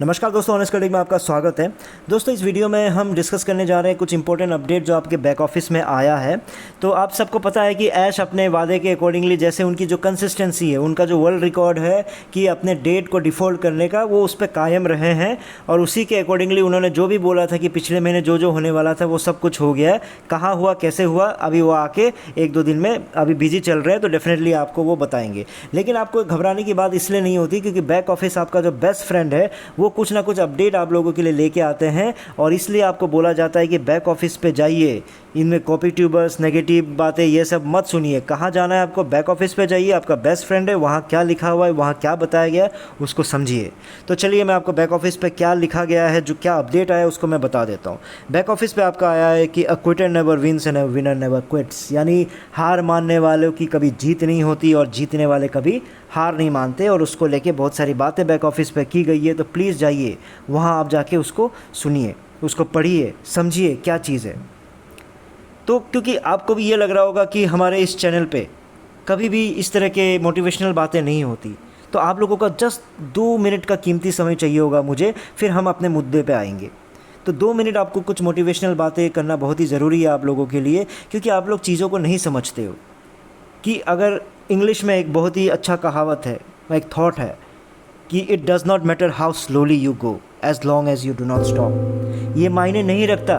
नमस्कार दोस्तों, honest calling में आपका स्वागत है। दोस्तों, इस वीडियो में हम डिस्कस करने जा रहे हैं कुछ इंपॉर्टेंट अपडेट जो आपके बैक ऑफिस में आया है। तो आप सबको पता है कि ऐश अपने वादे के अकॉर्डिंगली, जैसे उनकी जो कंसिस्टेंसी है, उनका जो वर्ल्ड रिकॉर्ड है कि अपने डेट को डिफ़ॉल्ट करने का, वो उस पर कायम रहे हैं और उसी के अकॉर्डिंगली उन्होंने जो भी बोला था कि पिछले महीने जो जो होने वाला था वो सब कुछ हो गया है। कहाँ हुआ, कैसे हुआ, अभी वो आके 1-2 दिन में अभी बिजी चल रहे हैं, तो डेफिनेटली आपको वो बताएंगे। लेकिन आपको घबराने की बात इसलिए नहीं होती क्योंकि बैक ऑफिस आपका जो बेस्ट फ्रेंड है वो कुछ ना कुछ अपडेट आप लोगों के लिए लेके आते हैं और इसलिए आपको बोला जाता है कि बैक ऑफिस पे जाइए। इनमें कॉपी ट्यूबर्स, नेगेटिव बातें, ये सब मत सुनिए। कहाँ जाना है आपको? बैक ऑफिस पे जाइए, आपका बेस्ट फ्रेंड है, वहाँ क्या लिखा हुआ है, वहाँ क्या बताया गया है, उसको समझिए। तो चलिए मैं आपको बैक ऑफिस पे क्या लिखा गया है, जो क्या अपडेट आया है, उसको मैं बता देता हूँ। बैक ऑफिस पे आपका आया है कि a quitter never wins and a winner never quits, यानी हार मानने वालों की कभी जीत नहीं होती और जीतने वाले कभी हार नहीं मानते। और उसको लेके बहुत सारी बातें बैक ऑफिस पे की गई है, तो प्लीज़ जाइए वहाँ, आप जाके उसको सुनिए, उसको पढ़िए, समझिए क्या चीज़ है। तो क्योंकि आपको भी ये लग रहा होगा कि हमारे इस चैनल पे कभी भी इस तरह के मोटिवेशनल बातें नहीं होती, तो आप लोगों का जस्ट 2 मिनट का कीमती समय चाहिए होगा मुझे, फिर हम अपने मुद्दे पे आएंगे। तो 2 मिनट आपको कुछ मोटिवेशनल बातें करना बहुत ही ज़रूरी है आप लोगों के लिए, क्योंकि आप लोग चीज़ों को नहीं समझते हो। कि अगर इंग्लिश में एक बहुत ही अच्छा कहावत है, एक थॉट है कि it does not matter how slowly you go as long as you do not stop. ये मायने नहीं रखता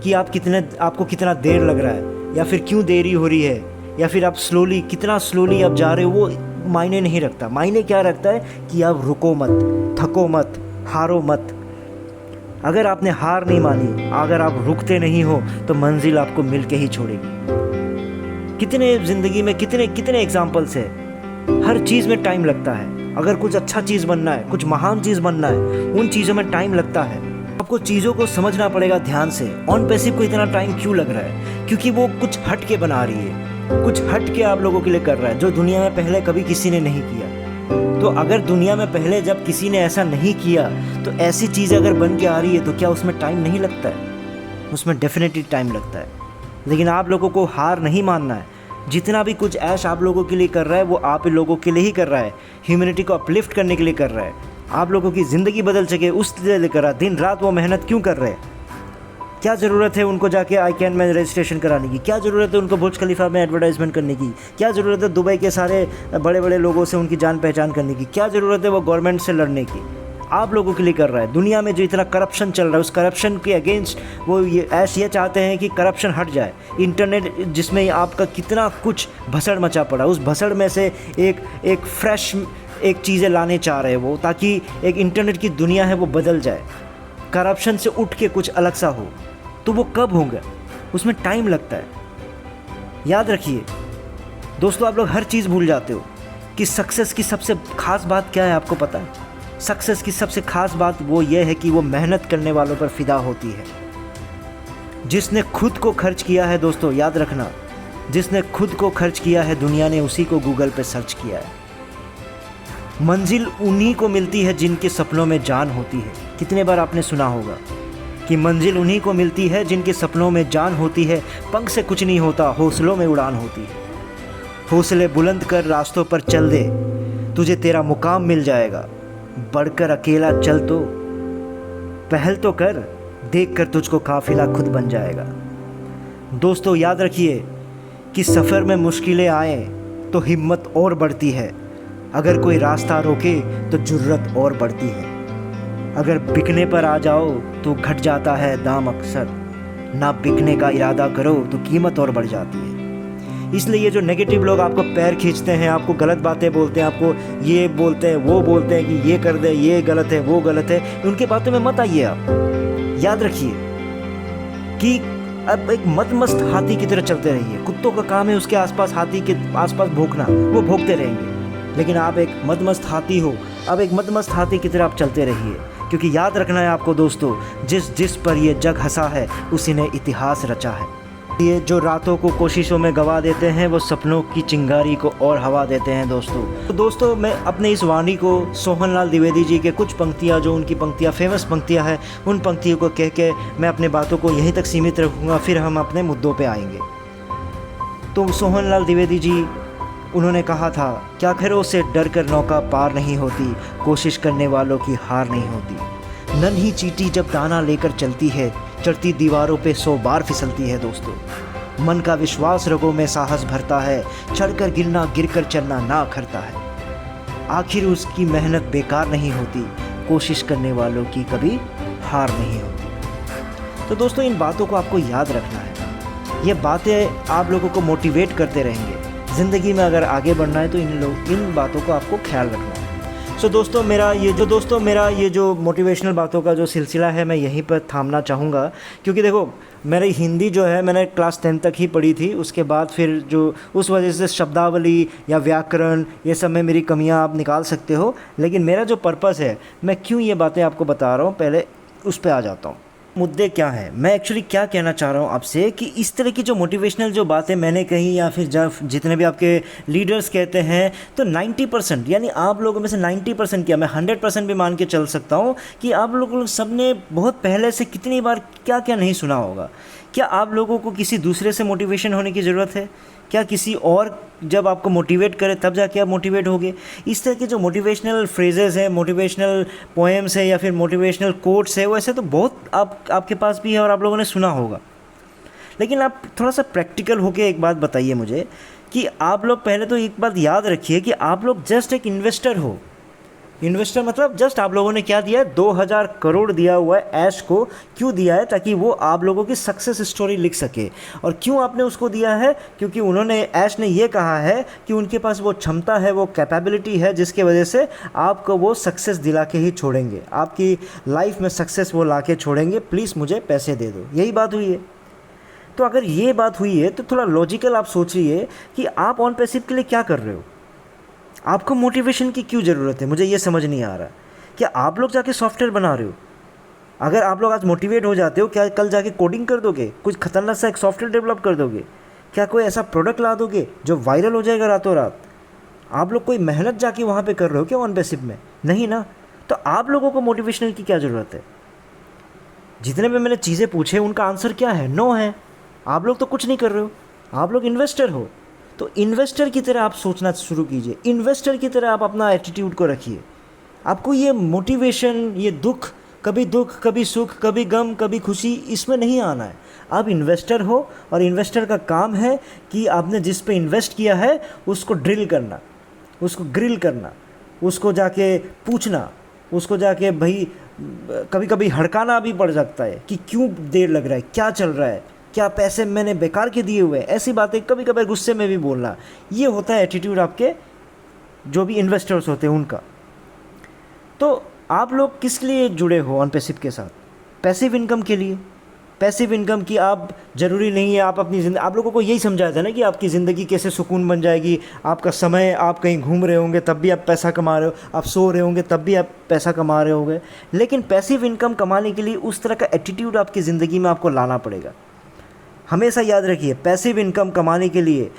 कि आपको कितना देर लग रहा है, या फिर क्यों देरी हो रही है, या फिर आप कितना स्लोली आप जा रहे हो, वो मायने नहीं रखता। मायने क्या रखता है कि आप रुको मत, थको मत, हारो मत। अगर आपने हार नहीं मानी, अगर आप रुकते नहीं हो, तो मंजिल आपको मिल के ही छोड़ेगी। कितने ज़िंदगी में कितने एग्जाम्पल्स है। हर चीज़ में टाइम लगता है। अगर कुछ अच्छा चीज़ बनना है, कुछ महान चीज़ बनना है, उन चीज़ों में टाइम लगता है। आपको चीज़ों को समझना पड़ेगा ध्यान से। ऑन पैसिव को इतना टाइम क्यों लग रहा है? क्योंकि वो कुछ हट के बना रही है, कुछ हट के आप लोगों के लिए कर रहा है, जो दुनिया में पहले कभी किसी ने नहीं किया। तो अगर दुनिया में पहले जब किसी ने ऐसा नहीं किया, तो ऐसी चीज़ अगर बन के आ रही है, तो क्या उसमें टाइम नहीं लगता है? उसमें डेफिनेटली टाइम लगता है। लेकिन आप लोगों को हार नहीं मानना है। जितना भी कुछ ऐश आप लोगों के लिए कर रहा है, वो आप लोगों के लिए ही कर रहा है। ह्यूमैनिटी को अपलिफ्ट करने के लिए कर रहा है, आप लोगों की ज़िंदगी बदल सके उस लिए कर रहा है। दिन रात वो मेहनत क्यों कर रहे हैं? क्या ज़रूरत है उनको जाके ICANN में रजिस्ट्रेशन कराने की? क्या ज़रूरत है उनको बुर्ज खलीफा में एडवर्टाइजमेंट करने की? क्या ज़रूरत है दुबई के सारे बड़े बड़े लोगों से उनकी जान पहचान करने की? क्या ज़रूरत है वो गवर्नमेंट से लड़ने की? आप लोगों के लिए कर रहा है। दुनिया में जो इतना करप्शन चल रहा है, उस करप्शन के अगेंस्ट वो ये चाहते हैं कि करप्शन हट जाए। इंटरनेट जिसमें आपका कितना कुछ भसड़ मचा पड़ा, उस भसड़ में से एक फ्रेश एक चीज़ें लाने चाह रहे हैं वो, ताकि एक इंटरनेट की दुनिया है वो बदल जाए, करप्शन से उठ के कुछ अलग सा हो। तो वो कब होगा? उसमें टाइम लगता है। याद रखिए दोस्तों, आप लोग हर चीज़ भूल जाते हो कि सक्सेस की सबसे ख़ास बात क्या है, आपको पता है? सक्सेस की सबसे ख़ास बात वो ये है कि वो मेहनत करने वालों पर फ़िदा होती है। जिसने खुद को खर्च किया है दोस्तों, याद रखना, जिसने खुद को खर्च किया है, दुनिया ने उसी को गूगल पे सर्च किया है। मंजिल उन्हीं को मिलती है जिनके सपनों में जान होती है। कितने बार आपने सुना होगा कि मंजिल उन्हीं को मिलती है जिनके सपनों में जान होती है। पंख से कुछ नहीं होता, हौसलों में उड़ान होती है। हौसले बुलंद कर रास्तों पर चल दे, तुझे तेरा मुकाम मिल जाएगा। बढ़कर अकेला चल तो पहल तो कर, देख कर तुझको काफिला खुद बन जाएगा। दोस्तों याद रखिए कि सफ़र में मुश्किलें आए तो हिम्मत और बढ़ती है। अगर कोई रास्ता रोके तो जुर्रत और बढ़ती है। अगर बिकने पर आ जाओ तो घट जाता है दाम अक्सर। ना बिकने का इरादा करो तो कीमत और बढ़ जाती है। इसलिए ये जो नेगेटिव लोग आपको पैर खींचते हैं, आपको गलत बातें बोलते हैं, आपको ये बोलते हैं, वो बोलते हैं कि ये कर दे, ये गलत है, वो गलत है, उनकी बातों में मत आइए। आप याद रखिए कि अब एक मदमस्त हाथी की तरह चलते रहिए। कुत्तों का काम है उसके आसपास, हाथी के आसपास भौंकना, वो भौंकते रहेंगे। लेकिन आप एक मदमस्त हाथी हो, अब एक मदमस्त हाथी की तरह आप चलते रहिए। क्योंकि याद रखना है आपको दोस्तों, जिस पर ये जग हंसा है, उसी ने इतिहास रचा है। ये जो रातों को कोशिशों में गवा देते हैं, वो सपनों की चिंगारी को और हवा देते हैं दोस्तों। तो दोस्तों, मैं अपने इस वाणी को सोहनलाल द्विवेदी जी के कुछ पंक्तियाँ, जो उनकी पंक्तियाँ फेमस पंक्तियाँ हैं, उन पंक्तियों को कह के मैं अपने बातों को यहीं तक सीमित रखूँगा, फिर हम अपने मुद्दों पे आएंगे। तो सोहनलाल द्विवेदी जी उन्होंने कहा था, क्या खैरों से डर कर नौका पार नहीं होती, कोशिश करने वालों की हार नहीं होती। नन्ही चींटी जब दाना लेकर चलती है, चढ़ती दीवारों पे 100 बार फिसलती है दोस्तों। मन का विश्वास रगों में साहस भरता है, चढ़कर गिरना गिरकर चलना ना अखरता है। आखिर उसकी मेहनत बेकार नहीं होती, कोशिश करने वालों की कभी हार नहीं होती। तो दोस्तों, इन बातों को आपको याद रखना है। ये बातें आप लोगों को मोटिवेट करते रहेंगे। ज़िंदगी में अगर आगे बढ़ना है तो इन बातों को आपको ख्याल रखना है। सो दोस्तों, मेरा ये जो मोटिवेशनल बातों का जो सिलसिला है, मैं यहीं पर थामना चाहूँगा। क्योंकि देखो, मेरी हिंदी जो है मैंने क्लास 10 तक ही पढ़ी थी। उसके बाद फिर जो उस वजह से शब्दावली या व्याकरण ये सब में मेरी कमियां आप निकाल सकते हो। लेकिन मेरा जो पर्पस है, मैं क्यों ये बातें आपको बता रहा हूँ, पहले उस पर आ जाता हूँ। मुद्दे क्या है, मैं एक्चुअली क्या कहना चाह रहा हूँ आपसे कि इस तरह की जो मोटिवेशनल जो बातें मैंने कही या फिर जब जितने भी आपके लीडर्स कहते हैं, तो 90% यानी आप लोगों में से 90% क्या, मैं 100% भी मान के चल सकता हूँ कि आप लोग सब ने बहुत पहले से कितनी बार क्या क्या नहीं सुना होगा। क्या आप लोगों को किसी दूसरे से मोटिवेशन होने की ज़रूरत है? क्या किसी और जब आपको मोटिवेट करे तब जाके आप मोटिवेट होगे? इस तरह के जो मोटिवेशनल फ्रेजेस हैं, मोटिवेशनल पोएम्स है या फिर मोटिवेशनल कोट्स है, वैसे तो बहुत आपके पास भी है और आप लोगों ने सुना होगा। लेकिन आप थोड़ा सा प्रैक्टिकल होके एक बात बताइए मुझे कि आप लोग पहले तो एक बात याद रखिए कि आप लोग जस्ट एक इन्वेस्टर हो। इन्वेस्टर मतलब जस्ट आप लोगों ने क्या दिया है, 2000 करोड़ दिया हुआ है ऐश को। क्यों दिया है? ताकि वो आप लोगों की सक्सेस स्टोरी लिख सके। और क्यों आपने उसको दिया है? क्योंकि ऐश ने ये कहा है कि उनके पास वो क्षमता है, वो कैपेबिलिटी है, जिसके वजह से आपको वो सक्सेस दिला के ही छोड़ेंगे, आपकी लाइफ में सक्सेस वो ला के छोड़ेंगे। प्लीज़ मुझे पैसे दे दो। यही बात हुई है। तो अगर ये बात हुई है तो थोड़ा लॉजिकल आप सोचिए कि आप ऑन पैसिव के लिए क्या कर रहे हो। आपको मोटिवेशन की क्यों ज़रूरत है? मुझे ये समझ नहीं आ रहा। क्या आप लोग जाके सॉफ्टवेयर बना रहे हो? अगर आप लोग आज मोटिवेट हो जाते हो, क्या कल जाके कोडिंग कर दोगे? कुछ खतरनाक सा एक सॉफ्टवेयर डेवलप कर दोगे? क्या कोई ऐसा प्रोडक्ट ला दोगे जो वायरल हो जाएगा रातों रात? आप लोग कोई मेहनत जाके वहाँ पे कर रहे हो क्या ऑन पैसिव में? नहीं ना। तो आप लोगों को मोटिवेशनल की क्या ज़रूरत है? जितने भी मैंने चीज़ें पूछे उनका आंसर क्या है? नो है। आप लोग तो कुछ नहीं कर रहे हो, आप लोग इन्वेस्टर हो। तो इन्वेस्टर की तरह आप सोचना शुरू कीजिए। इन्वेस्टर की तरह आप अपना एटीट्यूड को रखिए। आपको ये मोटिवेशन, ये दुख कभी सुख, कभी गम, कभी खुशी, इसमें नहीं आना है। आप इन्वेस्टर हो और इन्वेस्टर का काम है कि आपने जिस पे इन्वेस्ट किया है उसको ड्रिल करना, उसको ग्रिल करना, उसको जाके पूछना, उसको जाके भाई कभी कभी हड़काना भी पड़ सकता है कि क्यों देर लग रहा है, क्या चल रहा है, क्या पैसे मैंने बेकार के दिए हुए हैं। ऐसी बातें कभी कभी गुस्से में भी बोलना, ये होता है एटीट्यूड आपके जो भी इन्वेस्टर्स होते हैं उनका। तो आप लोग किस लिए जुड़े हो ऑन पैसिव के साथ? पैसिव इनकम के लिए। पैसिव इनकम की आप ज़रूरी नहीं है आप अपनी ज़िंदगी, आप लोगों को यही समझाया था ना कि आपकी ज़िंदगी कैसे सुकून बन जाएगी। आपका समय, आप कहीं घूम रहे होंगे तब भी आप पैसा कमा रहे हो, आप सो रहे होंगे तब भी आप पैसा कमा रहे होंगे। लेकिन पैसिव इनकम कमाने के लिए उस तरह का एटीट्यूड आपकी ज़िंदगी में आपको लाना पड़ेगा। हमेशा याद रखिए, पैसिव इनकम कमाने के लिए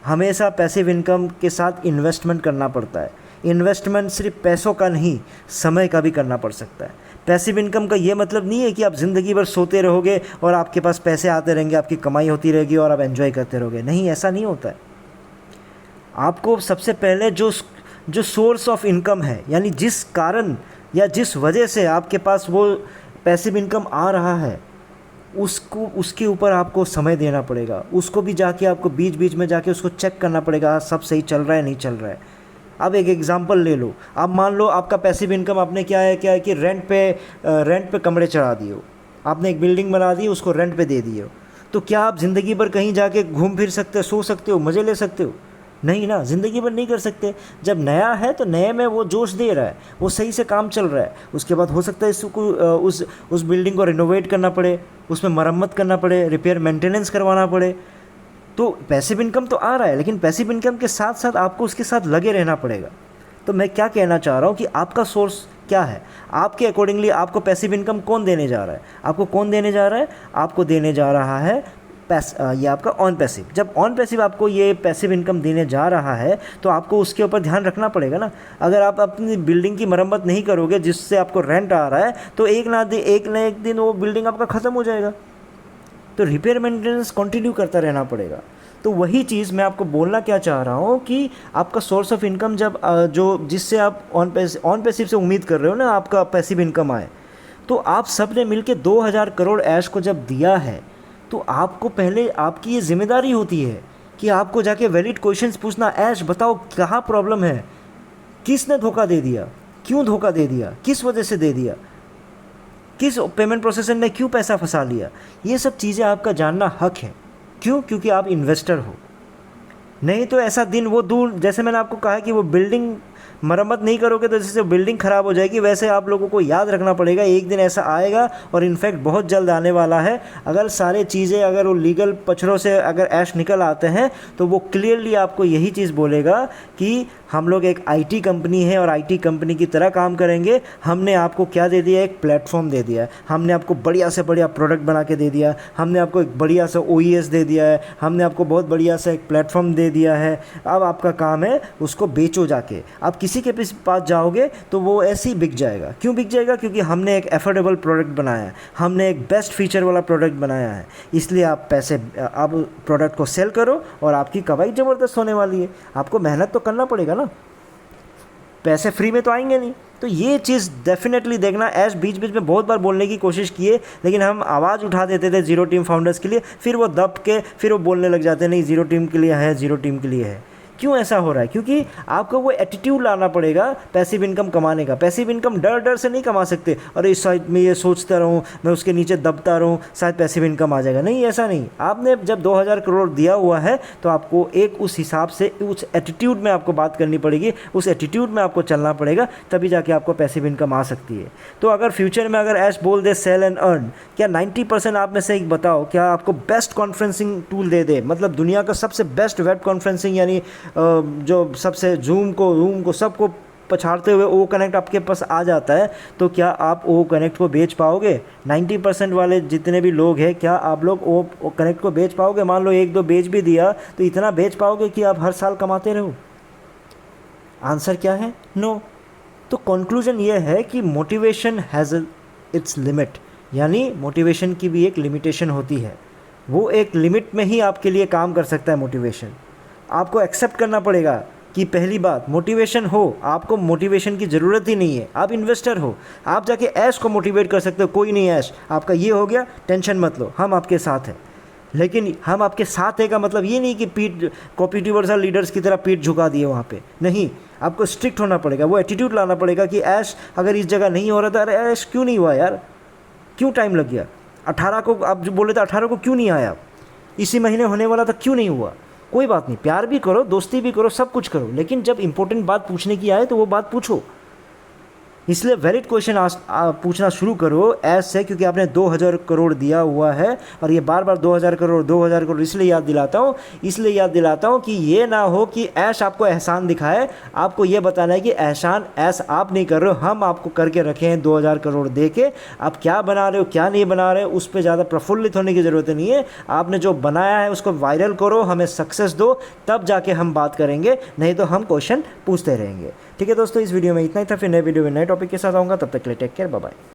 हमेशा पैसिव इनकम के साथ इन्वेस्टमेंट करना पड़ता है। इन्वेस्टमेंट सिर्फ पैसों का नहीं, समय का भी करना पड़ सकता है। पैसिव इनकम का ये मतलब नहीं है कि आप ज़िंदगी भर सोते रहोगे और आपके पास पैसे आते रहेंगे, आपकी कमाई होती रहेगी और आप एंजॉय करते रहोगे। नहीं, ऐसा नहीं होता है। आपको सबसे पहले जो सोर्स ऑफ इनकम है, यानी जिस कारण या जिस वजह से आपके पास वो पैसिव इनकम आ रहा है, उसके ऊपर आपको समय देना पड़ेगा। उसको भी जाके आपको बीच बीच में जाके उसको चेक करना पड़ेगा, सब सही चल रहा है नहीं चल रहा है। अब एक एग्जांपल ले लो। अब मान लो आपका पैसिव इनकम आपने क्या है कि रेंट पे कमरे चढ़ा दिए हो, आपने एक बिल्डिंग बना दी, उसको रेंट पे दे दिए हो। तो क्या आप ज़िंदगी भर कहीं जाके घूम फिर सकते हो, सो सकते हो, मज़े ले सकते हो? नहीं ना, ज़िंदगी भर नहीं कर सकते। जब नया है तो नए में वो जोश दे रहा है, वो सही से काम चल रहा है। उसके बाद हो सकता है इसको उस बिल्डिंग को रिनोवेट करना पड़े, उसमें मरम्मत करना पड़े, रिपेयर मेंटेनेंस करवाना पड़े। तो पैसिव इनकम तो आ रहा है, लेकिन पैसिव इनकम के साथ साथ आपको उसके साथ लगे रहना पड़ेगा। तो मैं क्या कहना चाह रहा हूँ कि आपका सोर्स क्या है, आपके अकॉर्डिंगली आपको पैसिव इनकम कौन देने जा रहा है? आपको कौन देने जा रहा है? आपको देने जा रहा है ये आपका ऑन पैसिव। जब ऑन पैसिव आपको ये पैसिव इनकम देने जा रहा है तो आपको उसके ऊपर ध्यान रखना पड़ेगा ना। अगर आप अपनी बिल्डिंग की मरम्मत नहीं करोगे जिससे आपको रेंट आ रहा है, तो एक ना एक दिन वो बिल्डिंग आपका ख़त्म हो जाएगा। तो रिपेयर मेंटेनेंस कंटिन्यू करता रहना पड़ेगा। तो वही चीज़ मैं आपको बोलना क्या चाह रहा हूँ कि आपका सोर्स ऑफ इनकम जब जो जिससे आप ऑन पैसिव से उम्मीद कर रहे हो ना आपका पैसिव इनकम आए, तो आप सब ने मिलके 2000 करोड़ ऐश को जब दिया है तो आपको पहले आपकी ये जिम्मेदारी होती है कि आपको जाके वैलिड क्वेश्चंस पूछना, ऐश बताओ कहाँ प्रॉब्लम है, किसने धोखा दे दिया, क्यों धोखा दे दिया, किस वजह से दे दिया, किस पेमेंट प्रोसेसर ने क्यों पैसा फंसा लिया। ये सब चीज़ें आपका जानना हक है। क्यों? क्योंकि आप इन्वेस्टर हो। नहीं तो ऐसा दिन वो दूर, जैसे मैंने आपको कहा कि वो बिल्डिंग मरम्मत नहीं करोगे तो जैसे बिल्डिंग ख़राब हो जाएगी, वैसे आप लोगों को याद रखना पड़ेगा एक दिन ऐसा आएगा, और इनफैक्ट बहुत जल्द आने वाला है। अगर सारे चीज़ें अगर वो लीगल पचड़ों से अगर ऐश निकल आते हैं तो वो क्लियरली आपको यही चीज़ बोलेगा कि हम लोग एक आईटी कंपनी है और आईटी कंपनी की तरह काम करेंगे। हमने आपको क्या दे दिया, एक प्लेटफॉर्म दे दिया है, हमने आपको बढ़िया से बढ़िया प्रोडक्ट बना के दे दिया, हमने आपको एक बढ़िया सा ओईएस दे दिया है, हमने आपको बहुत बढ़िया सा एक प्लेटफॉर्म दे दिया है। अब आपका काम है उसको बेचो जाके। आप किसी के पास जाओगे तो वो ऐसे ही बिक जाएगा। क्यों बिक जाएगा? क्योंकि हमने एक एफोर्डेबल प्रोडक्ट बनाया है, हमने एक बेस्ट फीचर वाला प्रोडक्ट बनाया है। इसलिए आप प्रोडक्ट को सेल करो और आपकी कमाई ज़बरदस्त होने वाली है। आपको मेहनत तो करना पड़ेगा ना, पैसे फ्री में तो आएंगे नहीं। तो ये चीज़ डेफिनेटली देखना। ऐश बीच बीच में बहुत बार बोलने की कोशिश किए, लेकिन हम आवाज़ उठा देते थे जीरो टीम फाउंडर्स के लिए, फिर वो दब के फिर वो बोलने लग जाते नहीं जीरो टीम के लिए है, जीरो टीम के लिए है। क्यों ऐसा हो रहा है? क्योंकि आपको वो एटीट्यूड लाना पड़ेगा पैसिव इनकम कमाने का। पैसिव इनकम डर डर से नहीं कमा सकते, और इस साइड में ये सोचता रहूँ, मैं उसके नीचे दबता रहूँ, शायद पैसिव इनकम आ जाएगा। नहीं, ऐसा नहीं। आपने जब 2000 करोड़ दिया हुआ है तो आपको एक उस हिसाब से उस एटीट्यूड में आपको बात करनी पड़ेगी, उस एटीट्यूड में आपको चलना पड़ेगा, तभी जाके आपको पैसिव इनकम आ सकती है। तो अगर फ्यूचर में अगर ऐश बोल दे सेल एंड अर्न, क्या 90% आप में से एक बताओ क्या आपको बेस्ट कॉन्फ्रेंसिंग टूल दे दे, मतलब दुनिया का सबसे बेस्ट वेब कॉन्फ्रेंसिंग, यानी जो सबसे रूम को सबको पछाड़ते हुए ओ कनेक्ट आपके पास आ जाता है, तो क्या आप ओ कनेक्ट को बेच पाओगे? 90% वाले जितने भी लोग हैं, क्या आप लोग ओ कनेक्ट को बेच पाओगे? मान लो एक दो बेच भी दिया तो इतना बेच पाओगे कि आप हर साल कमाते रहो? आंसर क्या है? नो। तो कंक्लूजन ये है कि मोटिवेशन हैज़ इट्स लिमिट, यानी मोटिवेशन की भी एक लिमिटेशन होती है। वो एक लिमिट में ही आपके लिए काम कर सकता है मोटिवेशन। आपको एक्सेप्ट करना पड़ेगा कि पहली बात मोटिवेशन हो, आपको मोटिवेशन की ज़रूरत ही नहीं है। आप इन्वेस्टर हो, आप जाके ऐश को मोटिवेट कर सकते हो। कोई नहीं ऐश, आपका ये हो गया, टेंशन मत लो, हम आपके साथ हैं। लेकिन हम आपके साथ है का मतलब ये नहीं कि पीठ कॉम्पिटिटर्स और लीडर्स की तरह पीठ झुका दिए वहाँ पे। नहीं, आपको स्ट्रिक्ट होना पड़ेगा, वो एटीट्यूड लाना पड़ेगा कि ऐश अगर इस जगह नहीं हो रहा था, अरे ऐश क्यों नहीं हुआ यार, क्यों टाइम लग गया? 18 को आप जो बोले थे 18 को क्यों नहीं आया? इसी महीने होने वाला था, क्यों नहीं हुआ? कोई बात नहीं, प्यार भी करो, दोस्ती भी करो, सब कुछ करो, लेकिन जब इंपॉर्टेंट बात पूछने की आए तो वो बात पूछो। इसलिए वैलिड क्वेश्चन पूछना शुरू करो ऐसे, क्योंकि आपने 2000 करोड़ दिया हुआ है। और ये बार बार 2000 करोड़ इसलिए याद दिलाता हूँ कि ये ना हो कि ऐश आपको एहसान दिखाए। आपको ये बताना है कि एहसान ऐश आप नहीं कर रहे हो, हम आपको करके रखे हैं 2000 करोड़ दे के। आप क्या बना रहे हो क्या नहीं बना रहे हो उस पर ज़्यादा प्रफुल्लित होने की ज़रूरत नहीं है। आपने जो बनाया है उसको वायरल करो, हमें सक्सेस दो, तब जाके हम बात करेंगे, नहीं तो हम क्वेश्चन पूछते रहेंगे। ठीक है दोस्तों, इस वीडियो में इतना ही था। फिर नए वीडियो में नए टॉपिक के साथ आऊँगा, तब तक के लिए टेक केयर, बाय बाय।